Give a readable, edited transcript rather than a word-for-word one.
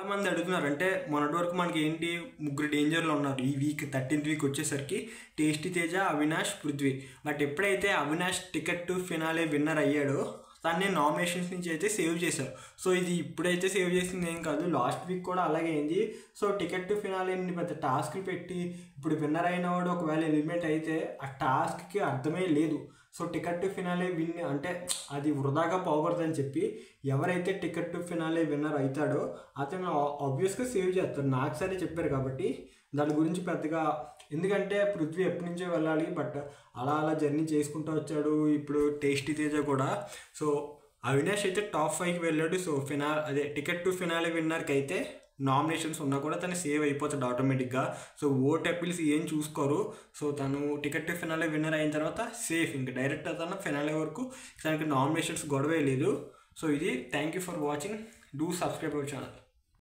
చాలామంది అడుగుతున్నారు, అంటే మొన్నటి వరకు మనకి ఏంటి ముగ్గురు డేంజర్లో ఉన్నారు. ఈ వీక్ 13th వీక్ వచ్చేసరికి టేస్టీ తేజ, అవినాష్, పృథ్వీ. బట్ ఎప్పుడైతే Avinash ticket to finale winner అయ్యాడో దాన్ని నామినేషన్స్ నుంచి అయితే సేవ్ చేశారు. సో ఇది ఇప్పుడైతే సేవ్ చేసింది ఏం కాదు, లాస్ట్ వీక్ కూడా అలాగే అయింది. సో టికెట్ టు ఫినాలే పెద్ద టాస్క్లు పెట్టి ఇప్పుడు విన్నర్ అయిన వాడు ఒకవేళ ఎలిమినేట్ అయితే ఆ టాస్క్కి అర్థమే లేదు. So ticket to finale win అంటే అది వృధాగా పోకూడదని చెప్పి ఎవరైతే టికెట్ టు ఫినాలే విన్నర్ అవుతాడో అతను ఆబ్వియస్గా సేవ్ చేస్తారు. నాకు సరే చెప్పారు కాబట్టి దాని గురించి పెద్దగా, ఎందుకంటే పృథ్వీ ఎప్పటి నుంచో వెళ్ళాలి, బట్ అలా జర్నీ చేసుకుంటూ వచ్చాడు. ఇప్పుడు టేస్టీ తేజ కూడా. సో అవినాష్ అయితే టాప్ 5కి వెళ్ళాడు. సో టికెట్ టు ఫినాలే విన్నర్కి అయితే నామినేషన్స్ ఉన్నా కూడా తను సేవ్ అయిపోతాడు ఆటోమేటిక్గా. సో ఓట్ అప్పీల్స్ ఏం చూసుకోరు. సో తను టికెట్ టు ఫినాలే విన్నర్ అయిన తర్వాత సేఫ్, ఇంకా డైరెక్ట్ తన ఫినాలే వరకు తనకి నామినేషన్స్ గొడవే లేదు. సో ఇది thank you for watching. Do subscribe our channel.